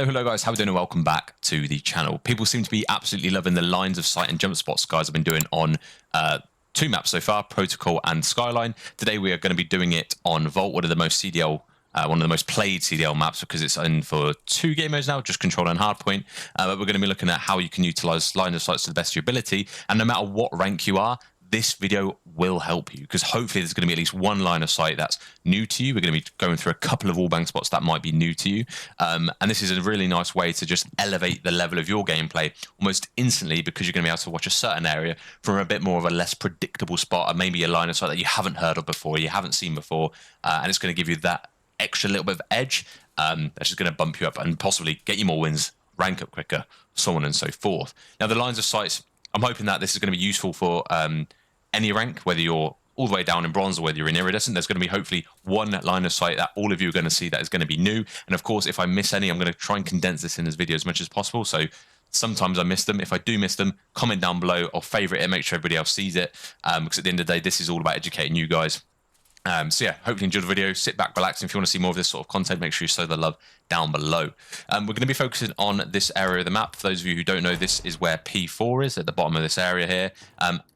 Hello guys, how are we doing and welcome back to the channel. People seem to be absolutely loving the lines of sight and jump spots guys I've been doing on two maps so far, Protocol and Skyline. Today we are going to be doing it on Vault, one of the most played CDL maps because it's in for 2 game modes now, just Control and Hardpoint. But we're going to be looking at how you can utilize line of sight to the best of your ability, and no matter what rank you are, this video will help you because hopefully there's going to be at least one line of sight that's new to you. We're going to be going through a couple of wallbang spots that might be new to you. And this is a really nice way to just elevate the level of your gameplay almost instantly because you're going to be able to watch a certain area from a bit more of a less predictable spot, or maybe a line of sight that you haven't heard of before, you haven't seen before. And it's going to give you that extra little bit of edge that's just going to bump you up and possibly get you more wins, rank up quicker, so on and so forth. Now, the lines of sight, I'm hoping that this is going to be useful for any rank, whether you're all the way down in bronze or whether you're in iridescent. There's going to be hopefully one line of sight that all of you are going to see that is going to be new. And of course, if I miss any, I'm going to try and condense this in this video as much as possible. So sometimes I miss them. If I do miss them, comment down below or favorite it, make sure everybody else sees it. Because at the end of the day, this is all about educating you guys. So yeah, hopefully you enjoyed the video. Sit back, relax, and if you want to see more of this sort of content, make sure you show the love down below. We're going to be focusing on this area of the map. For those of you who don't know, this is where P4 is, at the bottom of this area here.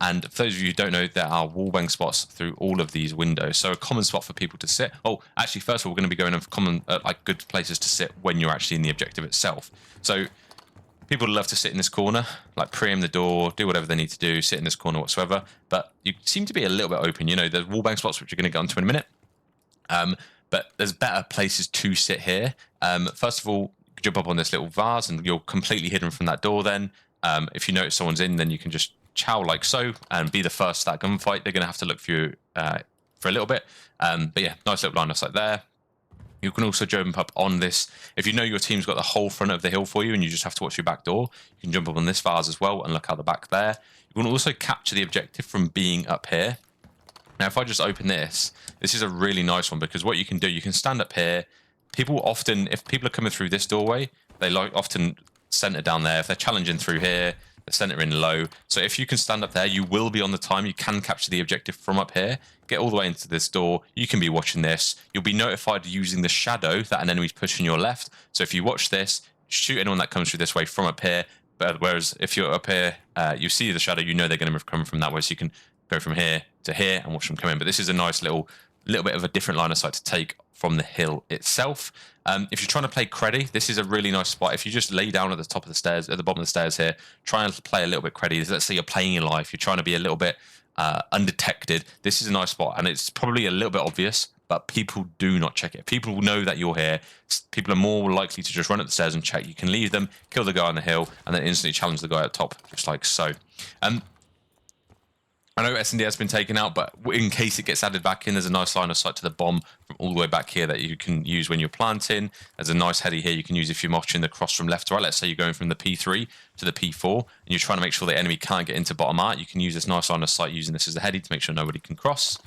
And for those of you who don't know, there are wallbang spots through all of these windows. So a common spot for people to sit. Oh, actually, first of all, we're going to be going over common, like good places to sit when you're actually in the objective itself. So people love to sit in this corner, like preempt the door, do whatever they need to do, sit in this corner whatsoever. But you seem to be a little bit open. You know, there's wallbang spots, which you're going to get onto in a minute. But there's better places to sit here. First of all, you jump up on this little vase and you're completely hidden from that door then. If you notice someone's in, then you can just chow like so and be the first to that gunfight. They're going to have to look for you for a little bit. But yeah, nice little line of sight there. You can also jump up on this. If you know your team's got the whole front of the hill for you and you just have to watch your back door, you can jump up on this vase as well and look out the back there. You can also capture the objective from being up here. Now, if I just open this, this is a really nice one because what you can do, you can stand up here. People often, if people are coming through this doorway, they often center down there. If they're challenging through here, they center in low. So if you can stand up there, you will be on the time. You can capture the objective from up here. Get all the way into this door. You can be watching this. You'll be notified using the shadow that an enemy's pushing your left. So if you watch this, shoot anyone that comes through this way from up here. But whereas if you're up here, you see the shadow, you know they're going to come from that way. So you can go from here to here and watch them come in. But this is a nice little bit of a different line of sight to take from the hill itself. If you're trying to play Creddy, this is a really nice spot. If you just lay down at the top of the stairs, at the bottom of the stairs here, try and play a little bit Creddy. Let's say you're playing your life, you're trying to be a little bit undetected. This is a nice spot, and it's probably a little bit obvious, but people do not check it. People know that you're here. People are more likely to just run up the stairs and check. You can leave them, kill the guy on the hill, and then instantly challenge the guy at top, just like so. I know S&D has been taken out, but in case it gets added back in, there's a nice line of sight to the bomb from all the way back here that you can use when you're planting. There's a nice heady here you can use if you're watching the cross from left to right. Let's say you're going from the P3 to the P4, and you're trying to make sure the enemy can't get into bottom art. You can use this nice line of sight using this as a heady to make sure nobody can cross.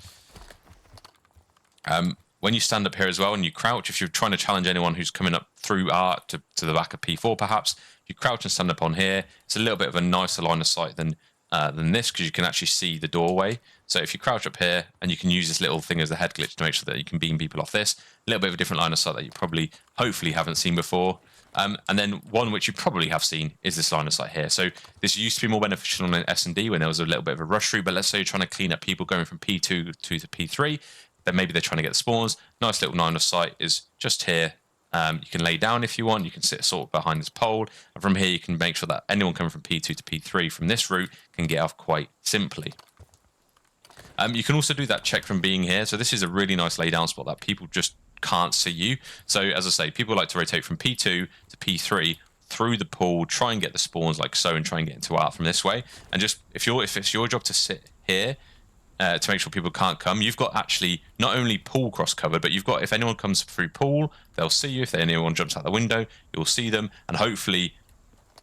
When you stand up here as well and you crouch, if you're trying to challenge anyone who's coming up through art to the back of P4 perhaps, you crouch and stand up on here. It's a little bit of a nicer line of sight than this because you can actually see the doorway. So if you crouch up here and you can use this little thing as a head glitch to make sure that you can beam people off this, a little bit of a different line of sight that you probably, hopefully haven't seen before. And then one which you probably have seen is this line of sight here. So this used to be more beneficial on S&D when there was a little bit of a rush through, but let's say you're trying to clean up people going from P2 to P3, then maybe they're trying to get the spawns. Nice little line of sight is just here. You can lay down if you want. You can sit sort of behind this pole. And from here, you can make sure that anyone coming from P2 to P3 from this route can get off quite simply. You can also do that check from being here. So this is a really nice lay down spot that people just can't see you. So as I say, people like to rotate from P2 to P3 through the pool, try and get the spawns like so and try and get into art from this way. And just if it's your job to sit here, to make sure people can't come, you've got actually not only pool cross covered, but you've got, if anyone comes through pool, they'll see you. If anyone jumps out the window, you'll see them. And hopefully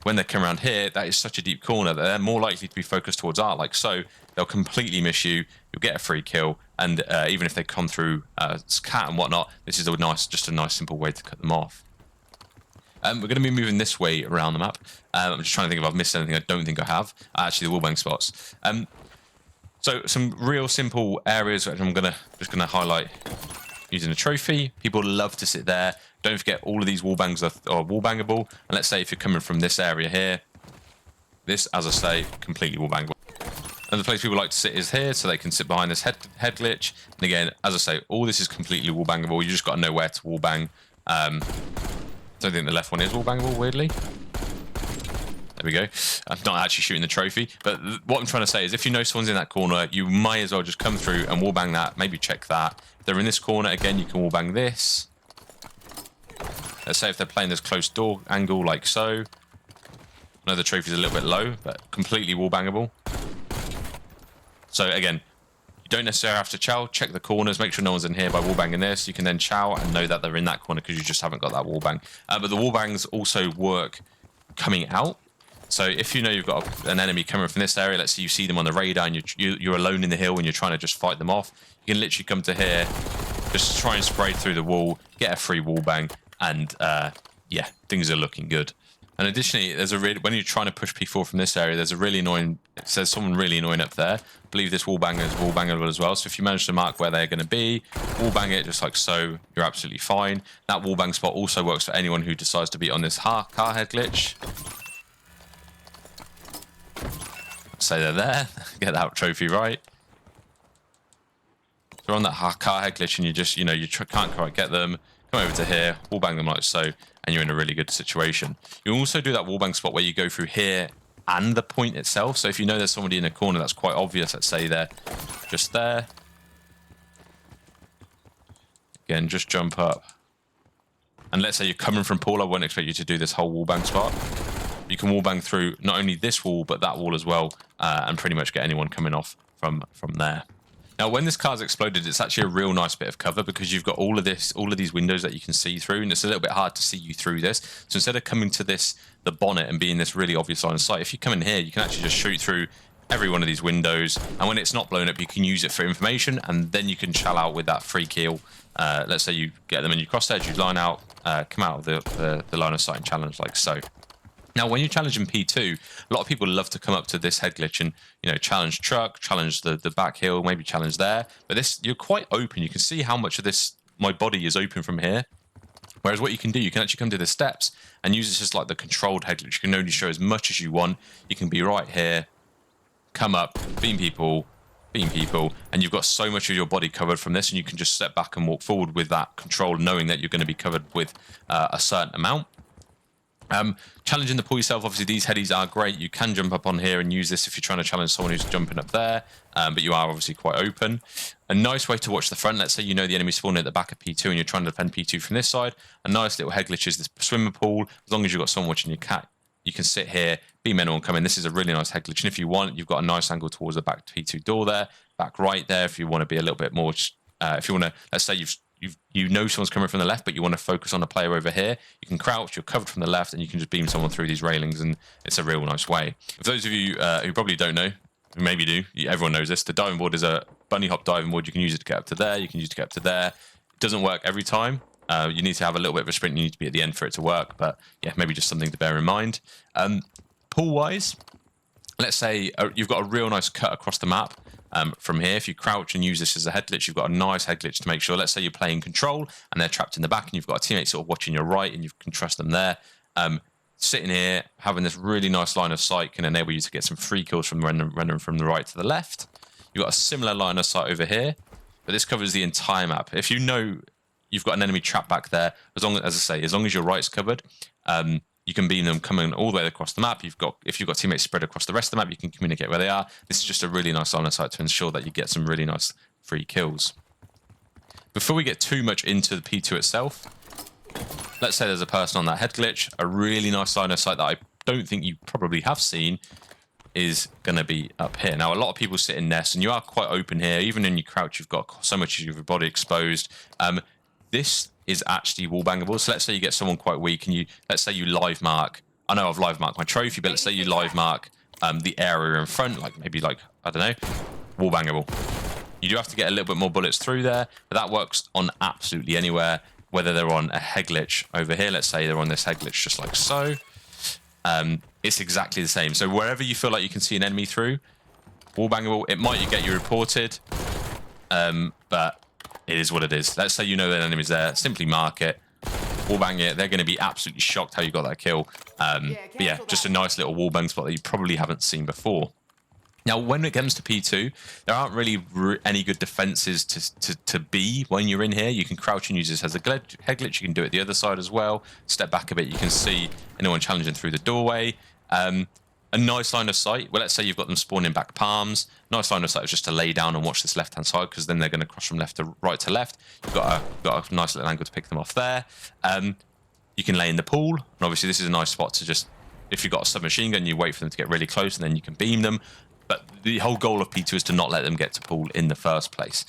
when they come around here, that is such a deep corner that they're more likely to be focused towards art like so. They'll completely miss you. You'll get a free kill. And even if they come through cat and whatnot, this is just a nice simple way to cut them off. We're going to be moving this way around the map. I'm just trying to think if I've missed anything. I don't think I have. Actually, the wallbang spots. So some real simple areas which I'm just gonna highlight using a trophy. People love to sit there. Don't forget, all of these wall bangs are wall bangable. And let's say if you're coming from this area here, this, as I say, completely wall bangable. Another place people like to sit is here, so they can sit behind this head glitch. And again, as I say, all this is completely wall bangable. You just got to know where to wall bang. Don't think the left one is wall bangable, weirdly. There we go. I'm not actually shooting the trophy, but what I'm trying to say is if you know someone's in that corner, you might as well just come through and wall bang that, maybe check that. If they're in this corner, again, you can wall bang this. Let's say if they're playing this close door angle like so. I know the trophy's a little bit low, but completely wall bangable. So again, you don't necessarily have to chow. Check the corners, make sure no one's in here by wall banging this. You can then chow and know that they're in that corner because you just haven't got that wall bang. But the wall bangs also work coming out. So if you know you've got an enemy coming from this area, let's say you see them on the radar and you're alone in the hill and you're trying to just fight them off, you can literally come to here, just try and spray through the wall, get a free wall bang, and yeah, things are looking good. And additionally, there's when you're trying to push P4 from this area, there's a really annoying, it says someone really annoying up there. I believe this wall banger is wall bangable as well. So if you manage to mark where they're going to be, wall bang it just like so, you're absolutely fine. That wall bang spot also works for anyone who decides to be on this car head glitch. Say they're there, get that trophy right. So you're on that car head glitch and you just, you can't quite get them. Come over to here, wall bang them like so, and you're in a really good situation. You also do that wall bang spot where you go through here and the point itself. So if you know there's somebody in a corner that's quite obvious, let's say they're just there. Again, just jump up. And let's say you're coming from pool, I won't expect you to do this whole wall bang spot. You can wall bang through not only this wall, but that wall as well, and pretty much get anyone coming off from there. Now, when this car's exploded, it's actually a real nice bit of cover because you've got all of these windows that you can see through, and it's a little bit hard to see you through this. So instead of coming to the bonnet and being this really obvious line of sight, if you come in here, you can actually just shoot through every one of these windows, and when it's not blown up, you can use it for information, and then you can shell out with that free kill. Let's say you get them in your crosshair, you line out, come out of the line of sight and challenge like so. Now, when you challenge in P2, a lot of people love to come up to this head glitch and, challenge truck, challenge the back hill, maybe challenge there. But this, you're quite open. You can see how much of this, my body is open from here. Whereas what you can do, you can actually come to the steps and use this as like the controlled head glitch. You can only show as much as you want. You can be right here, come up, beam people, and you've got so much of your body covered from this, and you can just step back and walk forward with that control, knowing that you're going to be covered with a certain amount. Challenging the pool yourself, obviously these headies are great. You can jump up on here and use this if you're trying to challenge someone who's jumping up there, but you are obviously quite open. A nice way to watch the front, let's say you know the enemy spawning at the back of P2 and you're trying to defend P2 from this side. A nice little head glitch is this swimmer pool. As long as you've got someone watching your cat, you can sit here, beam anyone come in. This is a really nice head glitch, and if you want, you've got a nice angle towards the back P2 door there, back right there if you want to be a little bit more, if you want to, let's say you know someone's coming from the left, but you want to focus on a player over here, you can crouch, you're covered from the left, and you can just beam someone through these railings, and it's a real nice way. For those of you who probably don't know, who maybe do, everyone knows this, the diving board is a bunny hop diving board. You can use it to get up to there, you can use it to get up to there. It doesn't work every time. You need to have a little bit of a sprint, you need to be at the end for it to work, but yeah, maybe just something to bear in mind. Pool-wise, let's say you've got a real nice cut across the map. From here, if you crouch and use this as a head glitch, you've got a nice head glitch to make sure, let's say you're playing control and they're trapped in the back and you've got a teammate sort of watching your right and you can trust them there. Sitting here, having this really nice line of sight can enable you to get some free kills from running from the right to the left. You've got a similar line of sight over here, but this covers the entire map. If you know you've got an enemy trapped back there, as long as your right's covered, you can beam them coming all the way across the map. If you've got teammates spread across the rest of the map, you can communicate where they are. This is just a really nice line of sight to ensure that you get some really nice free kills. Before we get too much into the P2 itself, let's say there's a person on that head glitch. A really nice line of sight that I don't think you probably have seen is going to be up here. Now, a lot of people sit in nests, and you are quite open here. Even when you crouch, you've got so much of your body exposed. This is actually wall bangable. So let's say you get someone quite weak and let's say you live mark. I know I've live marked my trophy, but let's say you live mark the area in front, I don't know, wall bangable. You do have to get a little bit more bullets through there, but that works on absolutely anywhere, whether they're on a head glitch over here, let's say they're on this head glitch just like so. It's exactly the same. So wherever you feel like you can see an enemy through, wall bangable, it might get you reported, but it is what it is. Let's say you know that enemy's there. Simply mark it. Wallbang it. They're going to be absolutely shocked how you got that kill. But yeah, just a nice little wallbang spot that you probably haven't seen before. Now, when it comes to P2, there aren't really any good defenses to be when you're in here. You can crouch and use this as a head glitch. You can do it the other side as well. Step back a bit. You can see anyone challenging through the doorway. A nice line of sight. Well, let's say you've got them spawning back palms. Nice line of sight is just to lay down and watch this left-hand side, because then they're going to cross from left to right to left. You've got a nice little angle to pick them off there. You can lay in the pool. And obviously, this is a nice spot to just, if you've got a submachine gun, you wait for them to get really close and then you can beam them. But the whole goal of P2 is to not let them get to pool in the first place.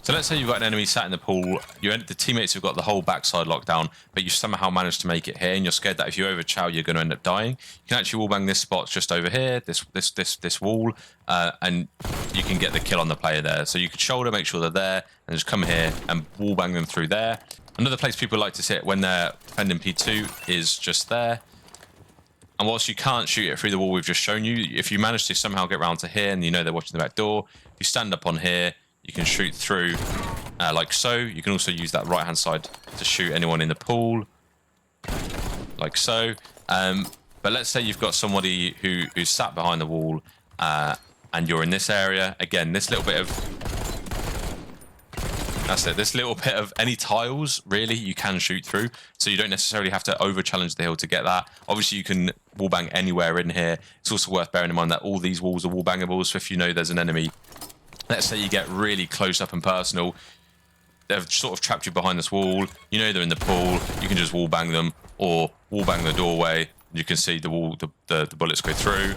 So let's say you've got an enemy sat in the pool, the teammates have got the whole backside locked down, but you somehow managed to make it here, and you're scared that if you overchow, you're going to end up dying. You can actually wallbang this spot just over here, this wall, and you can get the kill on the player there. So you could shoulder, make sure they're there, and just come here and wallbang them through there. Another place people like to sit when they're defending P2 is just there. And whilst you can't shoot it through the wall we've just shown you, if you manage to somehow get around to here and you know they're watching the back door, if you stand up on here, you can shoot through like so. You can also use that right-hand side to shoot anyone in the pool, like so. But let's say you've got somebody who's sat behind the wall and you're in this area. Again, this little bit of... That's it. This little bit of any tiles, really, you can shoot through. So you don't necessarily have to over-challenge the hill to get that. Obviously, you can wallbang anywhere in here. It's also worth bearing in mind that all these walls are wallbangable. So if you know there's an enemy, let's say you get really close up and personal, they've sort of trapped you behind this wall. You know they're in the pool. You can just wallbang them or wallbang the doorway. You can see the wall, the bullets go through.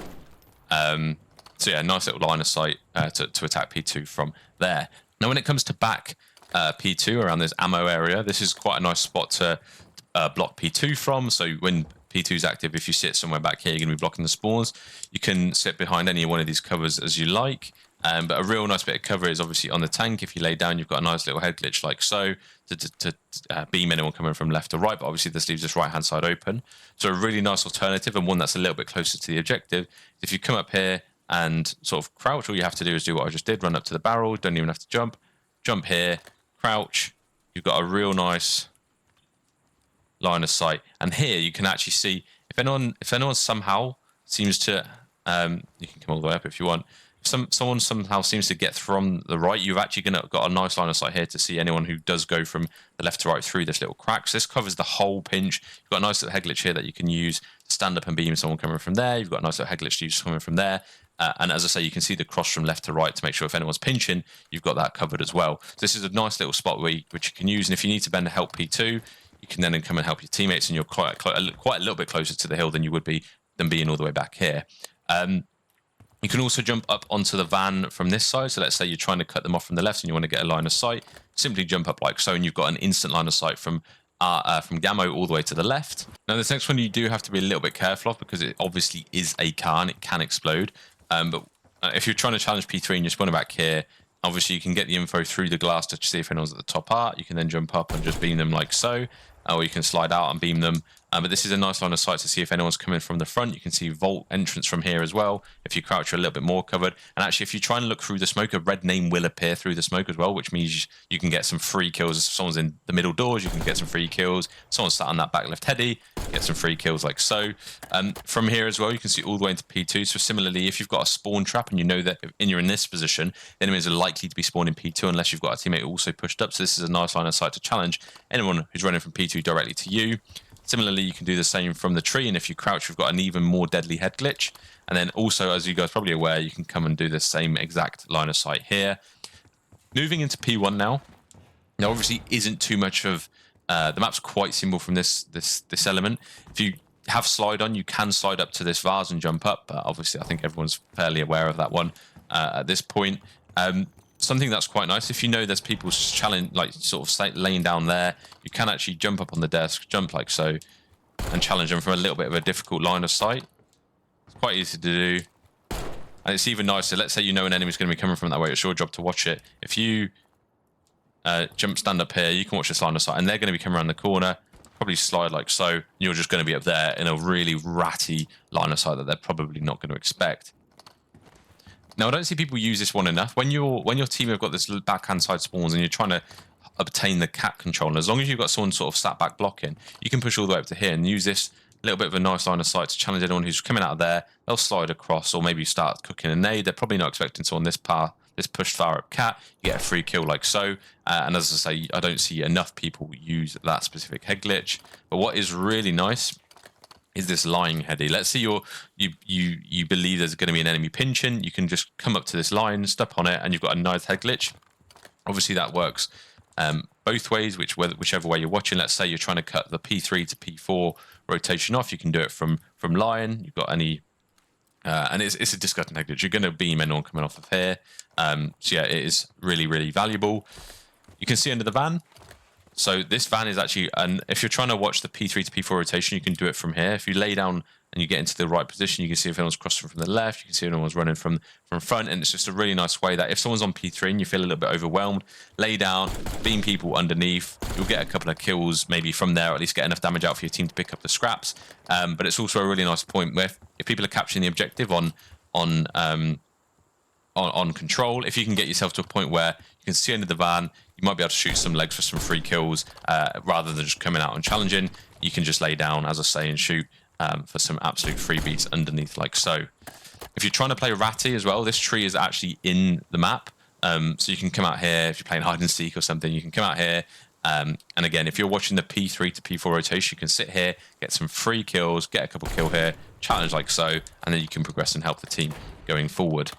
So yeah, nice little line of sight to attack P2 from there. Now, when it comes to back P2 around this ammo area, this is quite a nice spot to block P2 from. So when P2 is active, if you sit somewhere back here, you're going to be blocking the spawns. You can sit behind any one of these covers as you like. But a real nice bit of cover is obviously on the tank. If you lay down, you've got a nice little head glitch like so to beam anyone coming from left to right. But obviously this leaves this right-hand side open. So a really nice alternative, and one that's a little bit closer to the objective. If you come up here and sort of crouch, all you have to do is do what I just did, run up to the barrel, don't even have to jump. Jump here, crouch. You've got a real nice line of sight. And here you can actually see if anyone somehow seems to, you can come all the way up if you want. Someone somehow seems to get from the right, you've actually got a nice line of sight here to see anyone who does go from the left to right through this little crack. So this covers the whole pinch. You've got a nice little head glitch here that you can use to stand up and beam someone coming from there. You've got a nice little head glitch to use coming from there. And as I say, you can see the cross from left to right to make sure if anyone's pinching, you've got that covered as well. So this is a nice little spot which you can use. And if you need to bend to help P2, you can then come and help your teammates, and you're quite a little bit closer to the hill than you would be than being all the way back here. You can also jump up onto the van from this side. So let's say you're trying to cut them off from the left and you want to get a line of sight. Simply jump up like so, and you've got an instant line of sight from Gammo all the way to the left. Now, this next one you do have to be a little bit careful of, because it obviously is a car and it can explode. But if you're trying to challenge P3 and you're spawning back here, obviously you can get the info through the glass to see if anyone's at the top part. You can then jump up and just beam them like so, or you can slide out and beam them. But this is a nice line of sight to see if anyone's coming from the front. You can see vault entrance from here as well. If you crouch, you're a little bit more covered. And actually, if you try and look through the smoke, a red name will appear through the smoke as well, which means you can get some free kills. If someone's in the middle doors, you can get some free kills. Someone's sat on that back left heady, get some free kills like so. From here as well, you can see all the way into P2. So similarly, if you've got a spawn trap and you know that you're in this position, the enemies are likely to be spawning P2 unless you've got a teammate also pushed up. So this is a nice line of sight to challenge anyone who's running from P2 directly to you. Similarly, you can do the same from the tree, and if you crouch, you've got an even more deadly head glitch. And then also, as you guys are probably aware, you can come and do the same exact line of sight here. Moving into P1 now. Now, obviously, isn't too much of... the map's quite simple from this element. If you have slide on, you can slide up to this vase and jump up, but obviously, I think everyone's fairly aware of that one at this point. Something that's quite nice, if you know there's people sort of laying down there, you can actually jump up on the desk, jump like so, and challenge them from a little bit of a difficult line of sight. It's quite easy to do. And it's even nicer. Let's say you know an enemy's going to be coming from that way. It's your job to watch it. If you stand up here, you can watch this line of sight, and they're going to be coming around the corner, probably slide like so. You're just going to be up there in a really ratty line of sight that they're probably not going to expect. Now, I don't see people use this one enough. When your team have got this backhand side spawns and you're trying to obtain the cat control. And as long as you've got someone sort of sat back blocking, you can push all the way up to here and use this little bit of a nice line of sight to challenge anyone who's coming out of there. They'll slide across, or maybe start cooking a nade. They're probably not expecting someone this pushed far up cat. You get a free kill like so. And as I say, I don't see enough people use that specific head glitch. But what is really nice is this lying heady. Let's say you believe there's going to be an enemy pinching. You can just come up to this line, step on it, and you've got a nice head glitch. Obviously, that works both ways, whichever way you're watching. Let's say you're trying to cut the P3 to P4 rotation off. You can do it from lying. You've got any, and it's a disgusting head glitch. You're going to beam anyone coming off of here. So yeah, it is really, really valuable. You can see under the van. So this van is actually, and if you're trying to watch the P3 to P4 rotation, you can do it from here. If you lay down and you get into the right position, you can see if anyone's crossing from the left, you can see if anyone's running from front, and it's just a really nice way that if someone's on P3 and you feel a little bit overwhelmed, lay down, beam people underneath, you'll get a couple of kills maybe from there, or at least get enough damage out for your team to pick up the scraps. But it's also a really nice point where if people are capturing the objective on control, if you can get yourself to a point where you can see under the van, you might be able to shoot some legs for some free kills, rather than just coming out and challenging. You can just lay down, as I say, and shoot for some absolute freebies underneath like so. If you're trying to play ratty as well, this tree is actually in the map, so you can come out here. If you're playing hide and seek or something, you can come out here, and again, if you're watching the P3 to P4 rotation, you can sit here, get some free kills, get a couple kill here, challenge like so, and then you can progress and help the team going forward.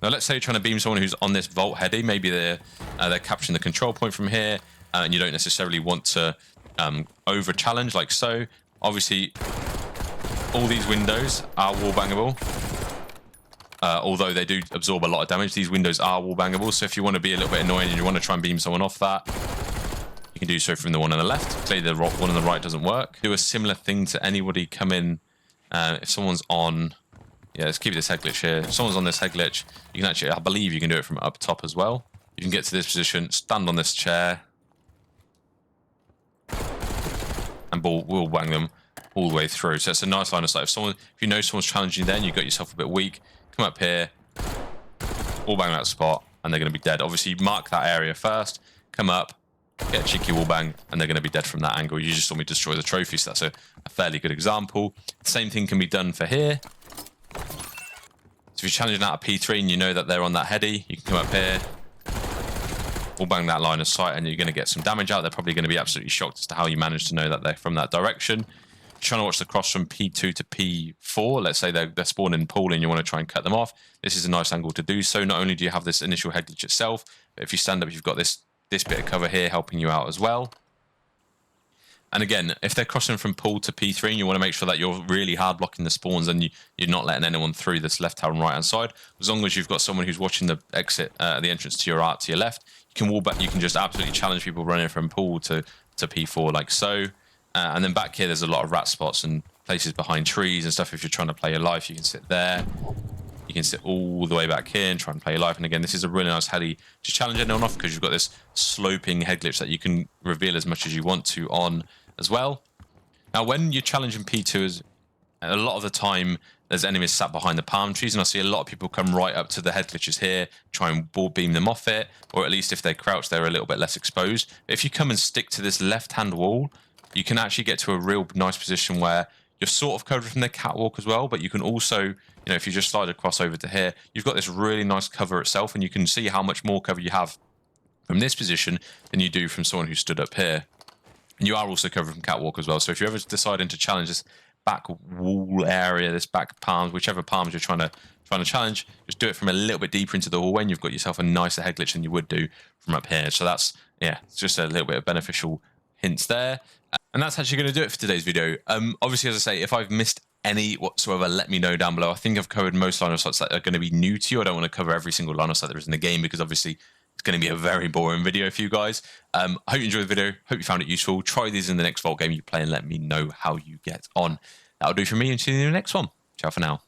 Now, let's say you're trying to beam someone who's on this vault heady. Maybe they're capturing the control point from here, and you don't necessarily want to over challenge like so. Obviously, all these windows are wall bangable. Although they do absorb a lot of damage, these windows are wall bangable. So if you want to be a little bit annoying and you want to try and beam someone off that, you can do so from the one on the left. Clearly, the one on the right doesn't work. Do a similar thing to anybody come in. If someone's on... Yeah, let's keep this head glitch here. If someone's on this head glitch, you can actually, I believe you can do it from up top as well. You can get to this position, stand on this chair, and we'll bang them all the way through. So it's a nice line of sight. If you know someone's challenging then, you've got yourself a bit weak, come up here, wall bang that spot, and they're going to be dead. Obviously, mark that area first, come up, get a cheeky wall bang, and they're going to be dead from that angle. You just saw me destroy the trophy, so that's a fairly good example. The same thing can be done for here. So if you're challenging out a P3 and you know that they're on that heady, you can come up here, we'll bang that line of sight, and you're going to get some damage out. They're probably going to be absolutely shocked as to how you managed to know that they're from that direction. If you're trying to watch the cross from P2 to P4, let's say they're spawning in pool and you want to try and cut them off, this is a nice angle to do so. Not only do you have this initial head glitch itself, but if you stand up, you've got this bit of cover here helping you out as well. And again, if they're crossing from pool to P3 and you want to make sure that you're really hard blocking the spawns and you're not letting anyone through this left-hand and right-hand side, as long as you've got someone who's watching the exit, the entrance to your art to your left, you can wall back. You can just absolutely challenge people running from pool to P4 like so. And then back here, there's a lot of rat spots and places behind trees and stuff. If you're trying to play your life, you can sit there. You can sit all the way back here and try and play your life. And again, this is a really nice heady to challenge anyone off because you've got this sloping head glitch that you can reveal as much as you want to on as well. Now, when you're challenging P2s, a lot of the time there's enemies sat behind the palm trees, and I see a lot of people come right up to the head glitches here, try and ball beam them off it, or at least if they crouch, they're a little bit less exposed. But if you come and stick to this left-hand wall, you can actually get to a real nice position where you're sort of covered from the catwalk as well, but you can also, you know, if you just slide across over to here, you've got this really nice cover itself, and you can see how much more cover you have from this position than you do from someone who stood up here. And you are also covered from catwalk as well. So if you're ever deciding to challenge this back wall area, this back palms, whichever palms you're trying to challenge, just do it from a little bit deeper into the hallway, and you've got yourself a nicer head glitch than you would do from up here. So that's, yeah, it's just a little bit of beneficial hints there. And that's actually going to do it for today's video. Obviously, as I say, if I've missed any whatsoever, let me know down below. I think I've covered most line of sights that are going to be new to you. I don't want to cover every single line of sight there is in the game because obviously it's going to be a very boring video for you guys. I hope you enjoyed the video. Hope you found it useful. Try these in the next Vault game you play and let me know how you get on. That'll do for me, and see you in the next one. Ciao for now.